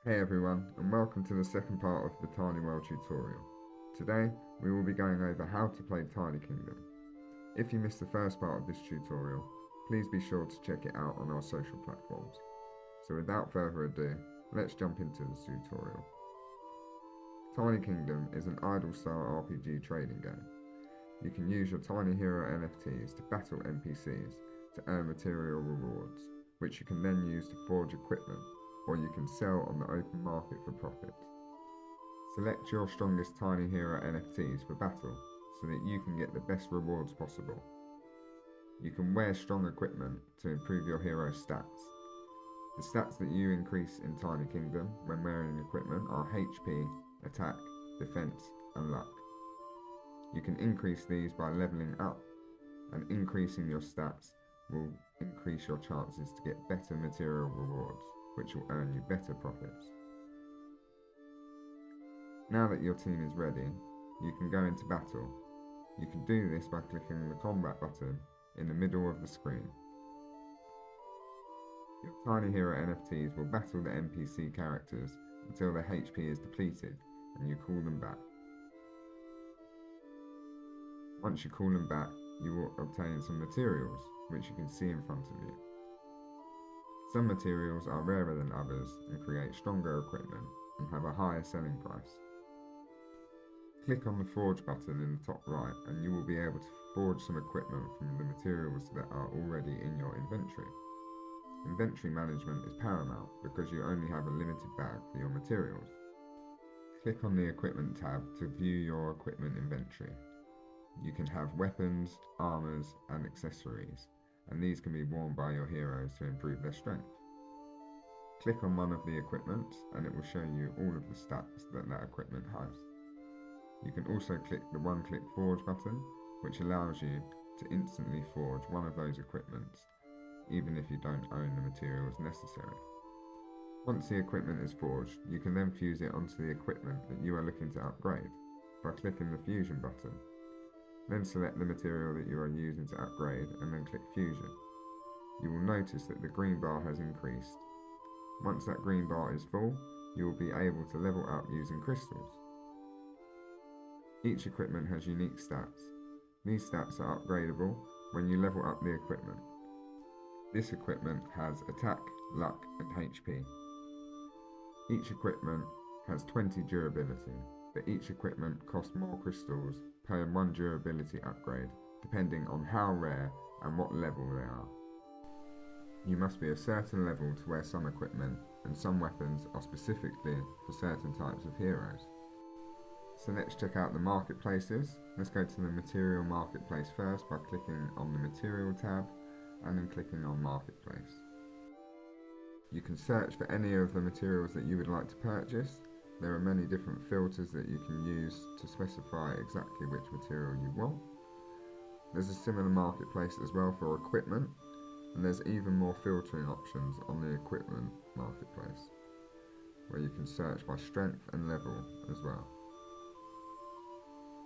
Hey everyone, and welcome to the second part of the Tiny World tutorial. Today, we will be going over how to play Tiny Kingdom. If you missed the first part of this tutorial, please be sure to check it out on our social platforms. So without further ado, let's jump into the tutorial. Tiny Kingdom is an idle-style RPG trading game. You can use your Tiny Hero NFTs to battle NPCs to earn material rewards, which you can then use to forge equipment, or you can sell on the open market for profit. Select your strongest Tiny Hero NFTs for battle so that you can get the best rewards possible. You can wear strong equipment to improve your hero's stats. The stats that you increase in Tiny Kingdom when wearing equipment are HP, attack, defense, and luck. You can increase these by leveling up, and increasing your stats will increase your chances to get better material rewards, which will earn you better profits. Now that your team is ready, you can go into battle. You can do this by clicking the combat button in the middle of the screen. Your Tiny Hero NFTs will battle the NPC characters until their HP is depleted and you call them back. Once you call them back, you will obtain some materials, which you can see in front of you. Some materials are rarer than others and create stronger equipment and have a higher selling price. Click on the Forge button in the top right and you will be able to forge some equipment from the materials that are already in your inventory. Inventory management is paramount because you only have a limited bag for your materials. Click on the Equipment tab to view your equipment inventory. You can have weapons, armors, and accessories, and these can be worn by your heroes to improve their strength. Click on one of the equipments and it will show you all of the stats that equipment has. You can also click the one-click forge button, which allows you to instantly forge one of those equipments, even if you don't own the materials necessary. Once the equipment is forged, you can then fuse it onto the equipment that you are looking to upgrade by clicking the fusion button. Then select the material that you are using to upgrade and then click fusion. You will notice that the green bar has increased. Once that green bar is full, you will be able to level up using crystals. Each equipment has unique stats. These stats are upgradable when you level up the equipment. This equipment has attack, luck, and HP. Each equipment has 20 durability, but each equipment costs more crystals per one durability upgrade, depending on how rare and what level they are. You must be a certain level to wear some equipment, and some weapons are specifically for certain types of heroes. So let's check out the marketplaces. Let's go to the material marketplace first by clicking on the material tab and then clicking on marketplace. You can search for any of the materials that you would like to purchase. There are many different filters that you can use to specify exactly which material you want. There's a similar marketplace as well for equipment, and there's even more filtering options on the equipment marketplace, where you can search by strength and level as well.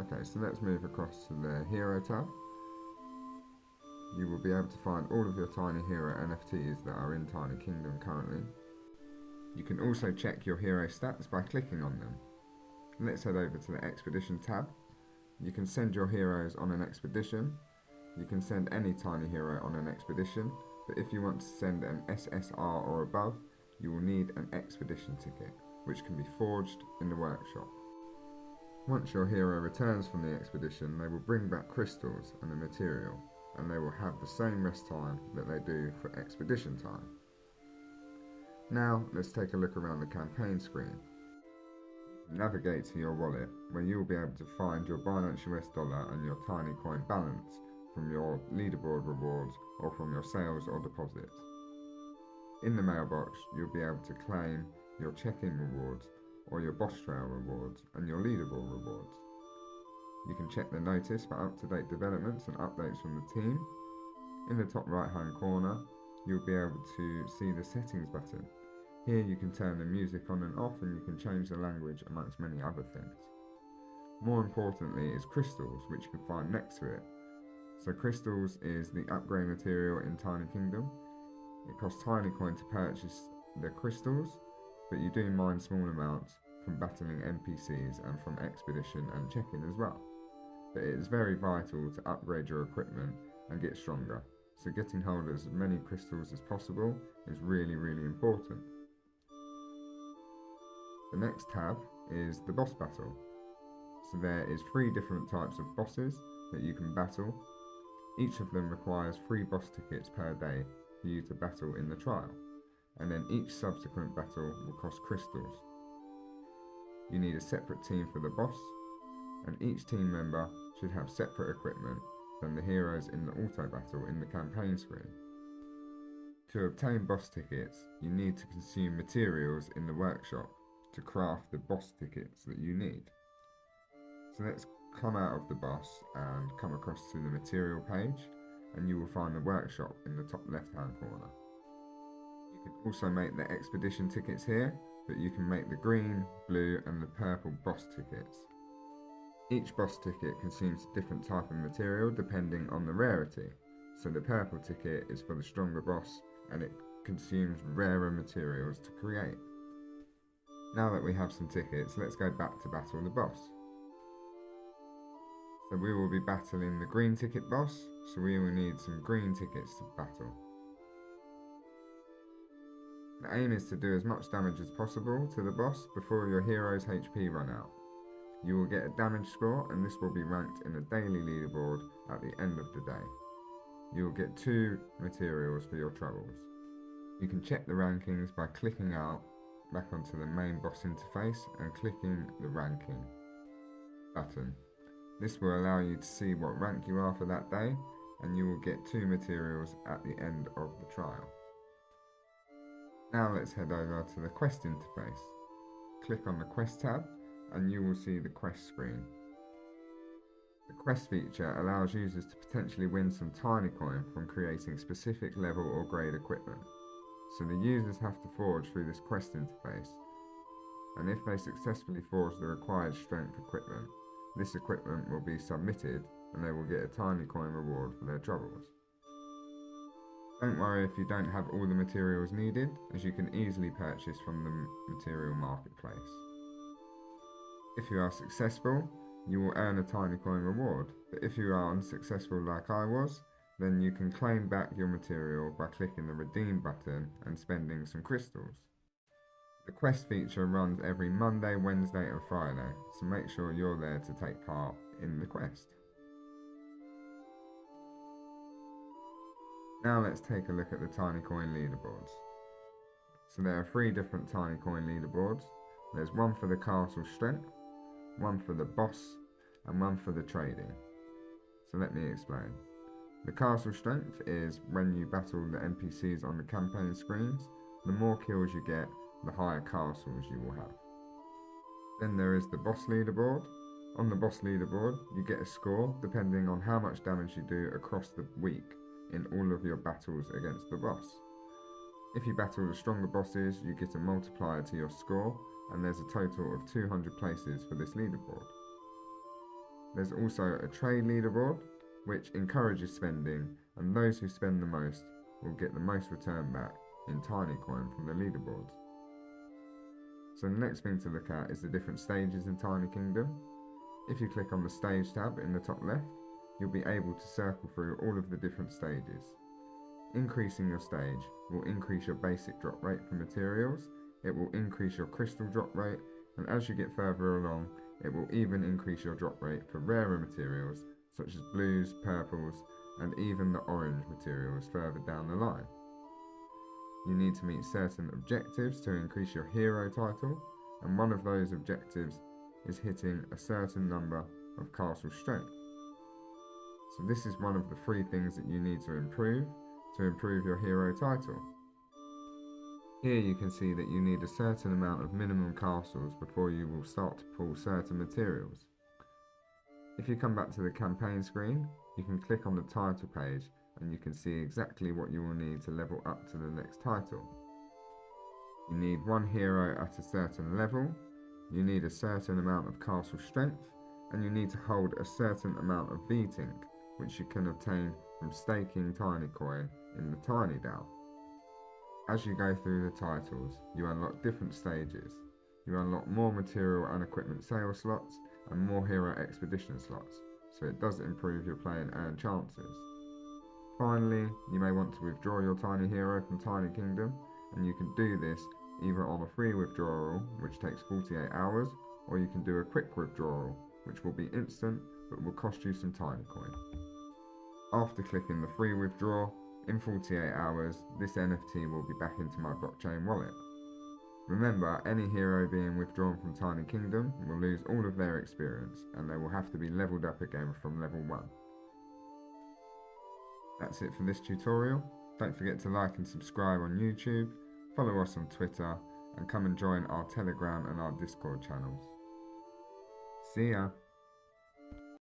Okay, so let's move across to the Hero tab. You will be able to find all of your Tiny Hero NFTs that are in Tiny Kingdom currently. You can also check your hero stats by clicking on them. Let's head over to the Expedition tab. You can send your heroes on an expedition. You can send any Tiny Hero on an expedition, but if you want to send an SSR or above, you will need an expedition ticket, which can be forged in the workshop. Once your hero returns from the expedition, they will bring back crystals and the material, and they will have the same rest time that they do for expedition time. Now let's take a look around the campaign screen. Navigate to your wallet, where you will be able to find your Binance US dollar and your Tiny Coin balance from your leaderboard rewards or from your sales or deposits. In the mailbox, you'll be able to claim your check-in rewards or your boss trail rewards and your leaderboard rewards. You can check the notice for up-to-date developments and updates from the team. In the top right-hand corner, you'll be able to see the settings button. Here you can turn the music on and off, and you can change the language amongst many other things. More importantly is crystals, which you can find next to it. So crystals is the upgrade material in Tiny Kingdom. It costs Tiny Coin to purchase the crystals, but you do mine small amounts from battling NPCs and from expedition and check-in as well. But it is very vital to upgrade your equipment and get stronger, so getting hold of as many crystals as possible is really important. The next tab is the boss battle. So there is 3 different types of bosses that you can battle. Each of them requires 3 boss tickets per day for you to battle in the trial, and then each subsequent battle will cost crystals. You need a separate team for the boss, and each team member should have separate equipment than the heroes in the auto battle in the campaign screen. To obtain boss tickets, you need to consume materials in the workshop to craft the boss tickets that you need. So let's come out of the boss and come across to the material page, and you will find the workshop in the top left hand corner. You can also make the expedition tickets here, but you can make the green, blue and the purple boss tickets. Each boss ticket consumes a different type of material depending on the rarity. So the purple ticket is for the stronger boss, and it consumes rarer materials to create. Now that we have some tickets, let's go back to battle the boss. So we will be battling the green ticket boss, so we will need some green tickets to battle. The aim is to do as much damage as possible to the boss before your hero's HP run out. You will get a damage score, and this will be ranked in a daily leaderboard at the end of the day. You will get 2 materials for your troubles. You can check the rankings by clicking out back onto the main boss interface and clicking the ranking button. This will allow you to see what rank you are for that day, and you will get 2 materials at the end of the trial. Now let's head over to the quest interface. Click on the quest tab and you will see the quest screen. The quest feature allows users to potentially win some tiny coin from creating specific level or grade equipment. So the users have to forge through this quest interface, and if they successfully forge the required strength equipment, this equipment will be submitted and they will get a tiny coin reward for their troubles. Don't worry if you don't have all the materials needed, as you can easily purchase from the material marketplace. If you are successful, you will earn a tiny coin reward, but if you are unsuccessful like I was, then you can claim back your material by clicking the redeem button and spending some crystals. The quest feature runs every Monday, Wednesday and Friday, so make sure you're there to take part in the quest. Now let's take a look at the tiny coin leaderboards. So there are 3 different tiny coin leaderboards. There's one for the castle strength, one for the boss and one for the trading. So let me explain. The castle strength is when you battle the NPCs on the campaign screens. The more kills you get, the higher castles you will have. Then there is the boss leaderboard. On the boss leaderboard, you get a score depending on how much damage you do across the week in all of your battles against the boss. If you battle the stronger bosses, you get a multiplier to your score, and there's a total of 200 places for this leaderboard. There's also a trade leaderboard, which encourages spending, and those who spend the most will get the most return back in tiny coin from the leaderboards. So the next thing to look at is the different stages in Tiny Kingdom. If you click on the stage tab in the top left, you'll be able to circle through all of the different stages. Increasing your stage will increase your basic drop rate for materials, it will increase your crystal drop rate, and as you get further along, it will even increase your drop rate for rarer materials such as blues, purples, and even the orange materials further down the line. You need to meet certain objectives to increase your hero title, and one of those objectives is hitting a certain number of castle strength. So this is one of the 3 things that you need to improve your hero title. Here you can see that you need a certain amount of minimum castles before you will start to pull certain materials. If you come back to the campaign screen, you can click on the title page and you can see exactly what you will need to level up to the next title. You need 1 hero at a certain level, you need a certain amount of castle strength, and you need to hold a certain amount of beating, which you can obtain from staking tiny coin in the Tiny DAO. As you go through the titles, you unlock different stages. You unlock more material and equipment sale slots and more hero expedition slots, so it does improve your play and earn chances. Finally, you may want to withdraw your tiny hero from Tiny Kingdom, and you can do this either on a free withdrawal, which takes 48 hours, or you can do a quick withdrawal, which will be instant but will cost you some tiny coin. After clicking the free withdraw, in 48 hours, this NFT will be back into my blockchain wallet. Remember, any hero being withdrawn from Tiny Kingdom will lose all of their experience, and they will have to be leveled up again from level 1. That's it for this tutorial. Don't forget to like and subscribe on YouTube, follow us on Twitter, and come and join our Telegram and our Discord channels. See ya!